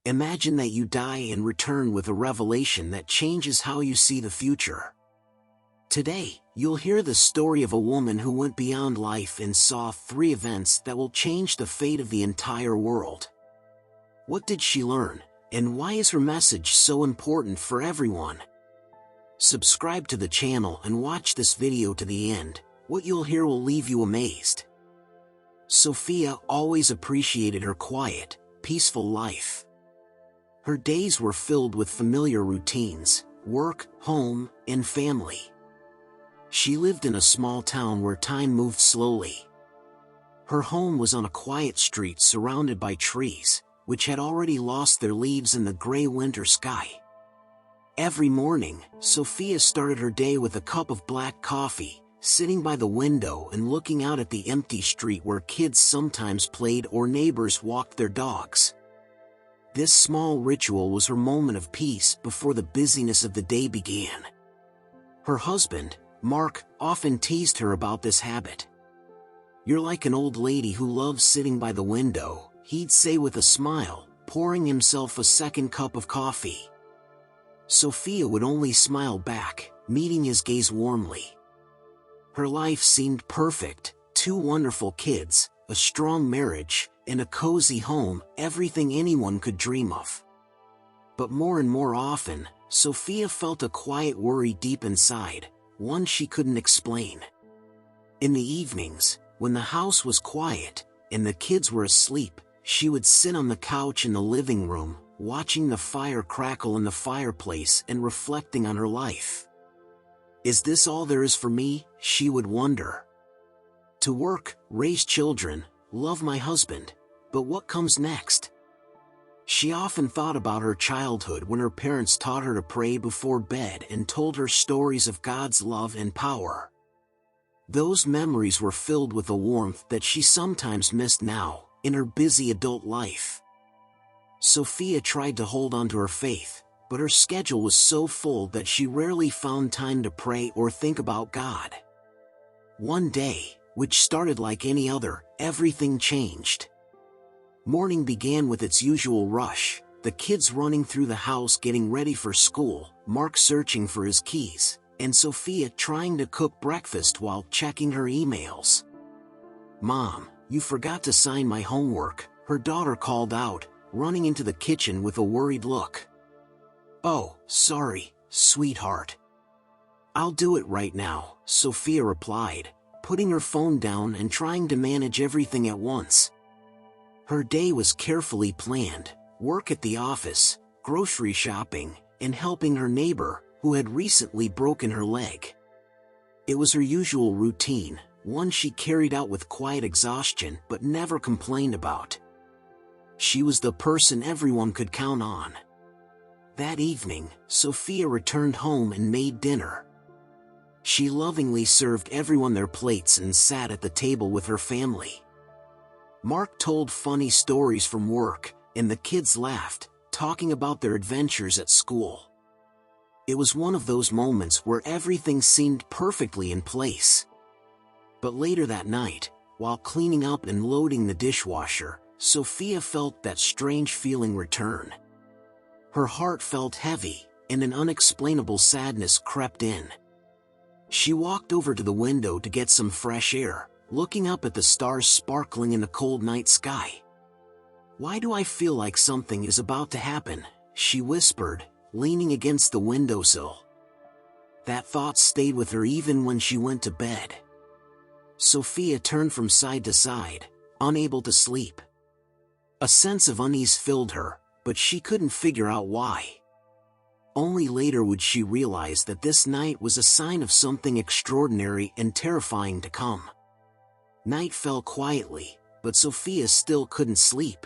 Imagine that you die and return with a revelation that changes how you see the future. Today, you'll hear the story of a woman who went beyond life and saw 3 events that will change the fate of the entire world. What did she learn, and why is her message so important for everyone? Subscribe to the channel and watch this video to the end. What you'll hear will leave you amazed. Sophia always appreciated her quiet, peaceful life. Her days were filled with familiar routines: work, home, and family. She lived in a small town where time moved slowly. Her home was on a quiet street surrounded by trees, which had already lost their leaves in the gray winter sky. Every morning, Sophia started her day with a cup of black coffee, sitting by the window and looking out at the empty street where kids sometimes played or neighbors walked their dogs. This small ritual was her moment of peace before the busyness of the day began. Her husband, Mark, often teased her about this habit. "You're like an old lady who loves sitting by the window," he'd say with a smile, pouring himself a second cup of coffee. Sophia would only smile back, meeting his gaze warmly. Her life seemed perfect: 2 wonderful kids, a strong marriage, and a cozy home, everything anyone could dream of. But more and more often, Sophia felt a quiet worry deep inside, one she couldn't explain. In the evenings, when the house was quiet and the kids were asleep, she would sit on the couch in the living room, watching the fire crackle in the fireplace and reflecting on her life. "Is this all there is for me?" she would wonder. "To work, raise children, love my husband, but what comes next?" She often thought about her childhood when her parents taught her to pray before bed and told her stories of God's love and power. Those memories were filled with a warmth that she sometimes missed now, in her busy adult life. Sophia tried to hold on to her faith, but her schedule was so full that she rarely found time to pray or think about God. One day, which started like any other, everything changed. Morning began with its usual rush, the kids running through the house getting ready for school, Mark searching for his keys, and Sophia trying to cook breakfast while checking her emails. "Mom, you forgot to sign my homework," her daughter called out, running into the kitchen with a worried look. "Oh, sorry, sweetheart. I'll do it right now," Sophia replied, putting her phone down and trying to manage everything at once. Her day was carefully planned: work at the office, grocery shopping, and helping her neighbor, who had recently broken her leg. It was her usual routine, one she carried out with quiet exhaustion but never complained about. She was the person everyone could count on. That evening, Sophia returned home and made dinner. She lovingly served everyone their plates and sat at the table with her family. Mark told funny stories from work, and the kids laughed, talking about their adventures at school. It was one of those moments where everything seemed perfectly in place. But later that night, while cleaning up and loading the dishwasher, Sophia felt that strange feeling return. Her heart felt heavy, and an unexplainable sadness crept in. She walked over to the window to get some fresh air, looking up at the stars sparkling in the cold night sky. "Why do I feel like something is about to happen?" she whispered, leaning against the windowsill. That thought stayed with her even when she went to bed. Sophia turned from side to side, unable to sleep. A sense of unease filled her, but she couldn't figure out why. Only later would she realize that this night was a sign of something extraordinary and terrifying to come. Night fell quietly, but Sophia still couldn't sleep.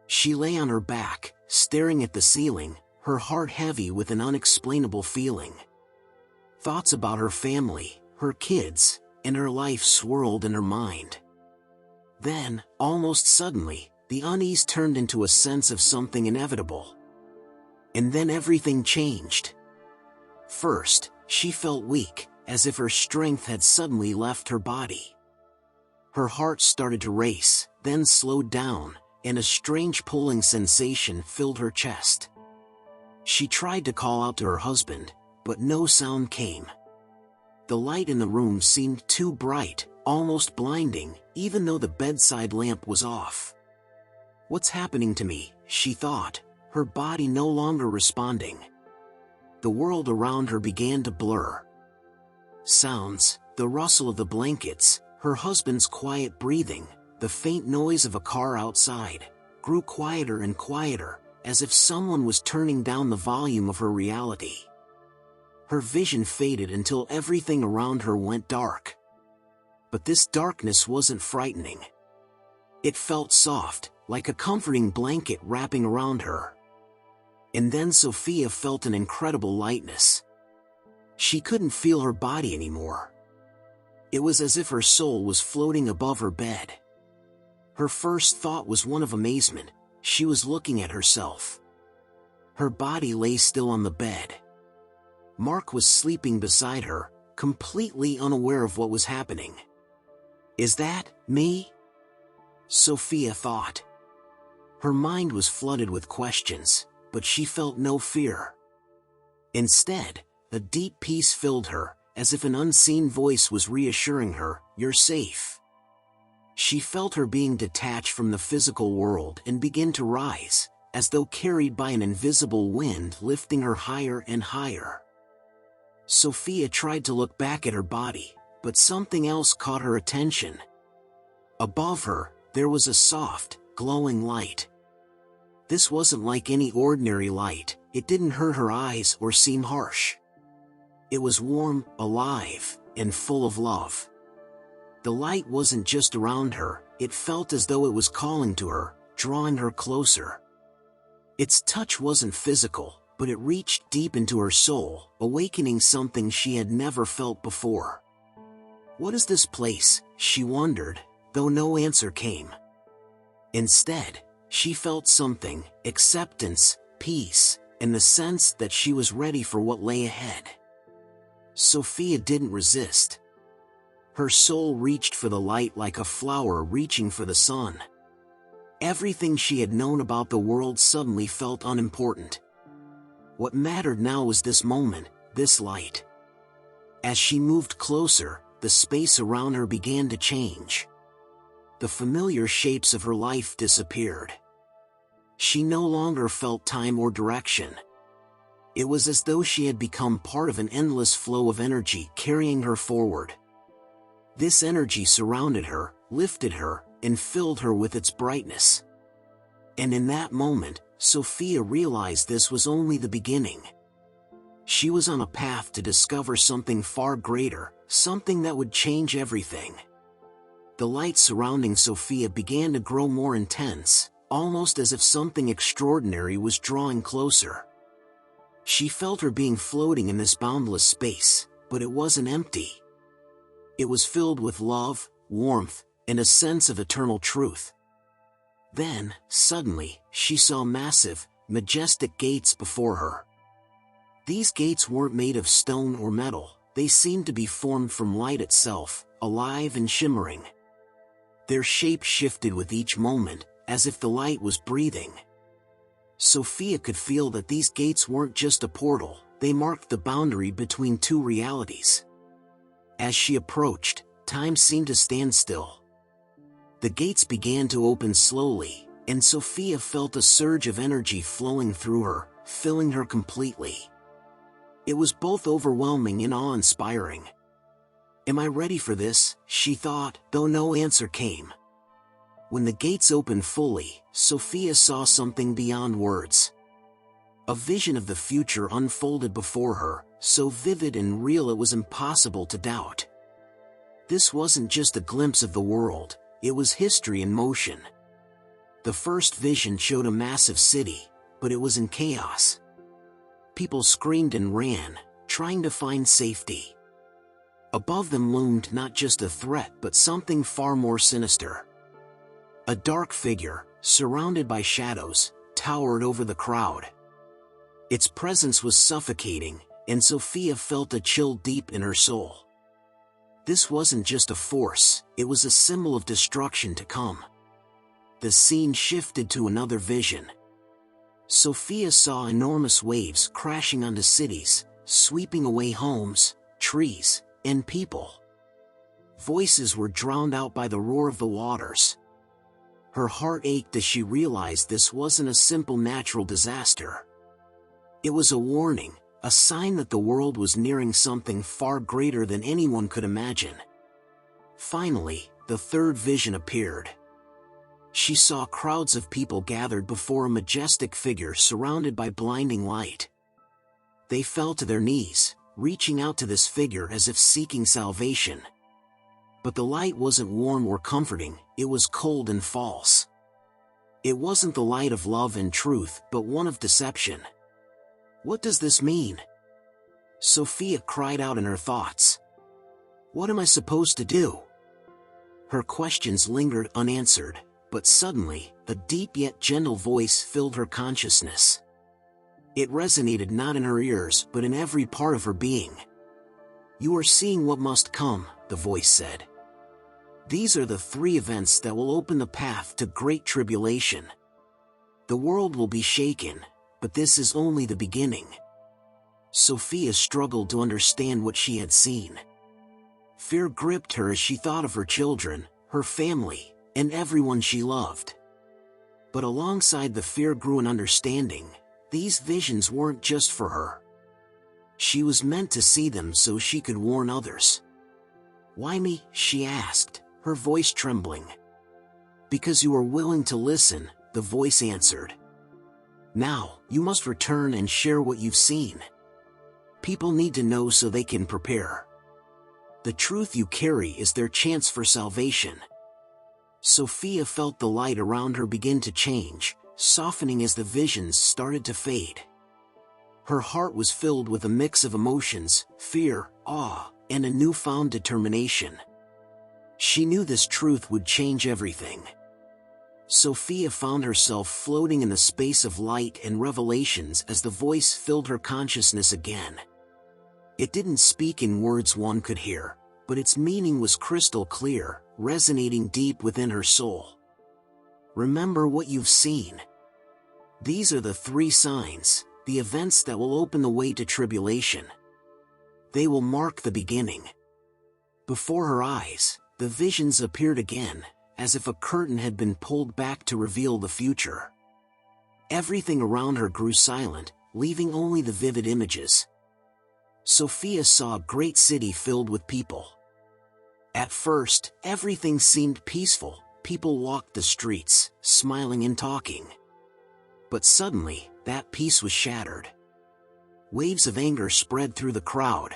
She lay on her back, staring at the ceiling, her heart heavy with an unexplainable feeling. Thoughts about her family, her kids, and her life swirled in her mind. Then, almost suddenly, the unease turned into a sense of something inevitable. And then everything changed. First, she felt weak, as if her strength had suddenly left her body. Her heart started to race, then slowed down, and a strange pulling sensation filled her chest. She tried to call out to her husband, but no sound came. The light in the room seemed too bright, almost blinding, even though the bedside lamp was off. "What's happening to me?" she thought, her body no longer responding. The world around her began to blur. Sounds, the rustle of the blankets, her husband's quiet breathing, the faint noise of a car outside, grew quieter and quieter, as if someone was turning down the volume of her reality. Her vision faded until everything around her went dark. But this darkness wasn't frightening. It felt soft, like a comforting blanket wrapping around her. And then Sophia felt an incredible lightness. She couldn't feel her body anymore. It was as if her soul was floating above her bed. Her first thought was one of amazement. She was looking at herself. Her body lay still on the bed. Mark was sleeping beside her, completely unaware of what was happening. "Is that me?" Sophia thought. Her mind was flooded with questions, but she felt no fear. Instead, a deep peace filled her, as if an unseen voice was reassuring her, "You're safe." She felt her being detached from the physical world and begin to rise, as though carried by an invisible wind lifting her higher and higher. Sophia tried to look back at her body, but something else caught her attention. Above her, there was a soft, glowing light. This wasn't like any ordinary light. It didn't hurt her eyes or seem harsh. It was warm, alive, and full of love. The light wasn't just around her, it felt as though it was calling to her, drawing her closer. Its touch wasn't physical, but it reached deep into her soul, awakening something she had never felt before. "What is this place?" she wondered, though no answer came. Instead, she felt something: acceptance, peace, and the sense that she was ready for what lay ahead. Sophia didn't resist. Her soul reached for the light like a flower reaching for the sun. Everything she had known about the world suddenly felt unimportant. What mattered now was this moment, this light. As she moved closer, the space around her began to change. The familiar shapes of her life disappeared. She no longer felt time or direction. It was as though she had become part of an endless flow of energy carrying her forward. This energy surrounded her, lifted her, and filled her with its brightness. And in that moment, Sophia realized this was only the beginning. She was on a path to discover something far greater, something that would change everything. The light surrounding Sophia began to grow more intense, almost as if something extraordinary was drawing closer. She felt her being floating in this boundless space, but it wasn't empty. It was filled with love, warmth, and a sense of eternal truth. Then, suddenly, she saw massive, majestic gates before her. These gates weren't made of stone or metal, they seemed to be formed from light itself, alive and shimmering. Their shape shifted with each moment, as if the light was breathing. Sophia could feel that these gates weren't just a portal, they marked the boundary between two realities. As she approached, time seemed to stand still. The gates began to open slowly, and Sophia felt a surge of energy flowing through her, filling her completely. It was both overwhelming and awe-inspiring. "Am I ready for this?" she thought, though no answer came. When the gates opened fully, Sophia saw something beyond words. A vision of the future unfolded before her, so vivid and real it was impossible to doubt. This wasn't just a glimpse of the world, it was history in motion. The first vision showed a massive city, but it was in chaos. People screamed and ran, trying to find safety. Above them loomed not just a threat but something far more sinister. A dark figure, surrounded by shadows, towered over the crowd. Its presence was suffocating, and Sophia felt a chill deep in her soul. This wasn't just a force, it was a symbol of destruction to come. the scene shifted to another vision. Sophia saw enormous waves crashing onto cities, sweeping away homes, trees, and people. Voices were drowned out by the roar of the waters. Her heart ached as she realized this wasn't a simple natural disaster. It was a warning, a sign that the world was nearing something far greater than anyone could imagine. Finally, the third vision appeared. She saw crowds of people gathered before a majestic figure surrounded by blinding light. They fell to their knees, reaching out to this figure as if seeking salvation. But the light wasn't warm or comforting, it was cold and false. It wasn't the light of love and truth, but one of deception. What does this mean? Sophia cried out in her thoughts. What am I supposed to do? Her questions lingered unanswered, but suddenly, a deep yet gentle voice filled her consciousness. It resonated not in her ears, but in every part of her being. You are seeing what must come, the voice said. These are the 3 events that will open the path to great tribulation. The world will be shaken, but this is only the beginning. Sophia struggled to understand what she had seen. Fear gripped her as she thought of her children, her family, and everyone she loved. But alongside the fear grew an understanding. These visions weren't just for her. She was meant to see them so she could warn others. Why me? She asked, her voice trembling. Because you are willing to listen, the voice answered. Now, you must return and share what you've seen. People need to know so they can prepare. The truth you carry is their chance for salvation. Sophia felt the light around her begin to change, softening as the visions started to fade. Her heart was filled with a mix of emotions, fear, awe, and a newfound determination. She knew this truth would change everything. Sophia found herself floating in the space of light and revelations as the voice filled her consciousness again. It didn't speak in words one could hear, but its meaning was crystal clear, resonating deep within her soul. Remember what you've seen. These are the 3 signs, the events that will open the way to tribulation. They will mark the beginning. Before her eyes, the visions appeared again, as if a curtain had been pulled back to reveal the future. Everything around her grew silent, leaving only the vivid images. Sophia saw a great city filled with people. At first, everything seemed peaceful. People walked the streets, smiling and talking. But suddenly, that peace was shattered. Waves of anger spread through the crowd.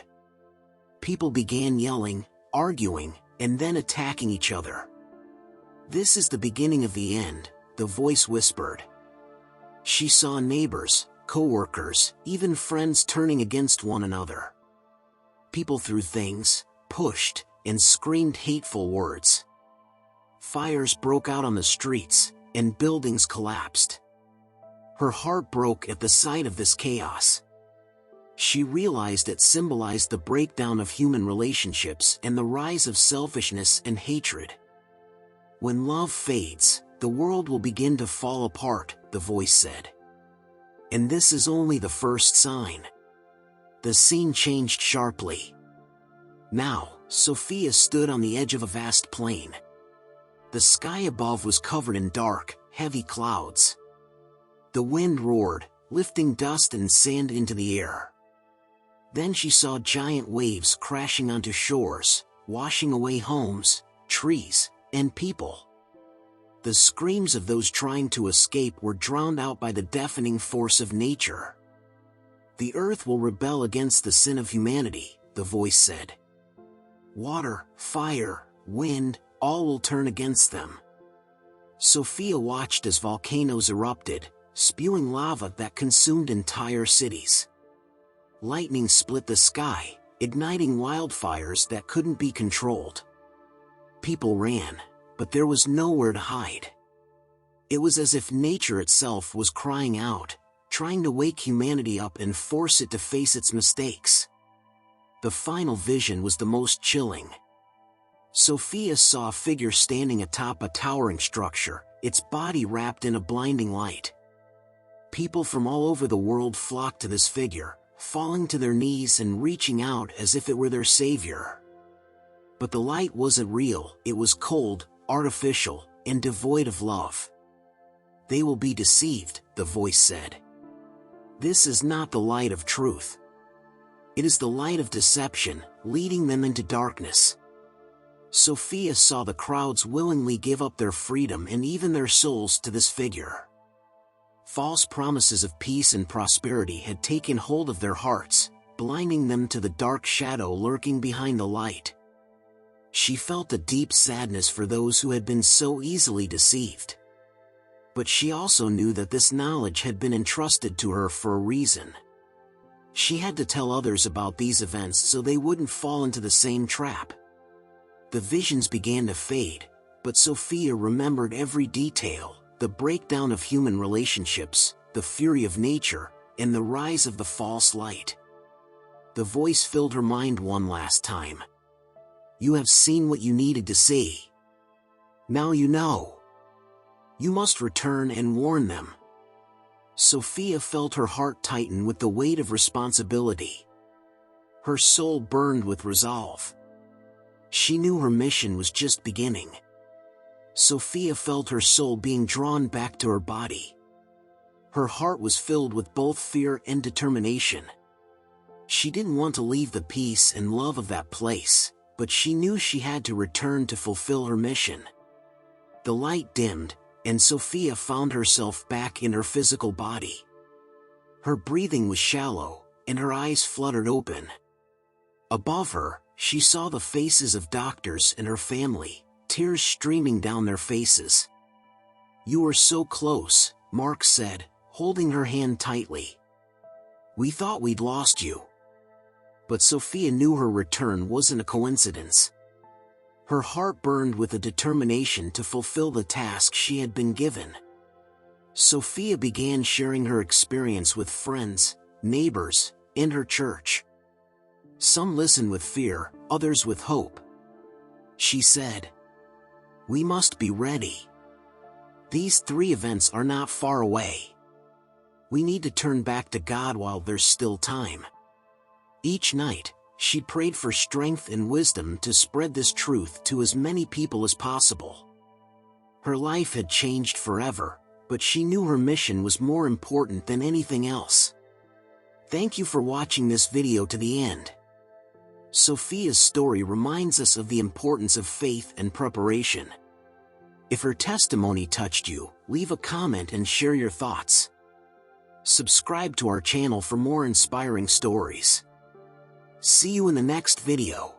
People began yelling, arguing, and then attacking each other. This is the beginning of the end, the voice whispered. She saw neighbors, co-workers, even friends turning against one another. People threw things, pushed, and screamed hateful words. Fires broke out on the streets, and buildings collapsed. Her heart broke at the sight of this chaos. She realized it symbolized the breakdown of human relationships and the rise of selfishness and hatred. When love fades, the world will begin to fall apart, the voice said. And this is only the first sign. The scene changed sharply. Now, Sophia stood on the edge of a vast plain. The sky above was covered in dark, heavy clouds. The wind roared, lifting dust and sand into the air. Then she saw giant waves crashing onto shores, washing away homes, trees, and people. The screams of those trying to escape were drowned out by the deafening force of nature. The earth will rebel against the sin of humanity, the voice said. Water, fire, wind, all will turn against them. Sophia watched as volcanoes erupted, spewing lava that consumed entire cities. Lightning split the sky, igniting wildfires that couldn't be controlled. People ran, but there was nowhere to hide. It was as if nature itself was crying out, trying to wake humanity up and force it to face its mistakes. The final vision was the most chilling. Sophia saw a figure standing atop a towering structure, its body wrapped in a blinding light. People from all over the world flocked to this figure, falling to their knees and reaching out as if it were their savior. But the light wasn't real, it was cold, artificial, and devoid of love. "They will be deceived," the voice said. "This is not the light of truth. It is the light of deception, leading them into darkness." Sophia saw the crowds willingly give up their freedom and even their souls to this figure. False promises of peace and prosperity had taken hold of their hearts, blinding them to the dark shadow lurking behind the light. She felt a deep sadness for those who had been so easily deceived. But she also knew that this knowledge had been entrusted to her for a reason. She had to tell others about these events so they wouldn't fall into the same trap. The visions began to fade, but Sophia remembered every detail: the breakdown of human relationships, the fury of nature, and the rise of the false light. The voice filled her mind one last time. "You have seen what you needed to see. Now you know. You must return and warn them." Sophia felt her heart tighten with the weight of responsibility. Her soul burned with resolve. She knew her mission was just beginning. Sophia felt her soul being drawn back to her body. Her heart was filled with both fear and determination. She didn't want to leave the peace and love of that place, but she knew she had to return to fulfill her mission. The light dimmed, and Sophia found herself back in her physical body. Her breathing was shallow, and her eyes fluttered open. Above her, she saw the faces of doctors and her family, tears streaming down their faces. "You were so close," Mark said, holding her hand tightly. "We thought we'd lost you." But Sophia knew her return wasn't a coincidence. Her heart burned with a determination to fulfill the task she had been given. Sophia began sharing her experience with friends, neighbors, and her church. Some listened with fear, others with hope. She said, "We must be ready. These 3 events are not far away. We need to turn back to God while there's still time." Each night, she prayed for strength and wisdom to spread this truth to as many people as possible. Her life had changed forever, but she knew her mission was more important than anything else. Thank you for watching this video to the end. Sophia's story reminds us of the importance of faith and preparation. If her testimony touched you, leave a comment and share your thoughts. Subscribe to our channel for more inspiring stories. See you in the next video.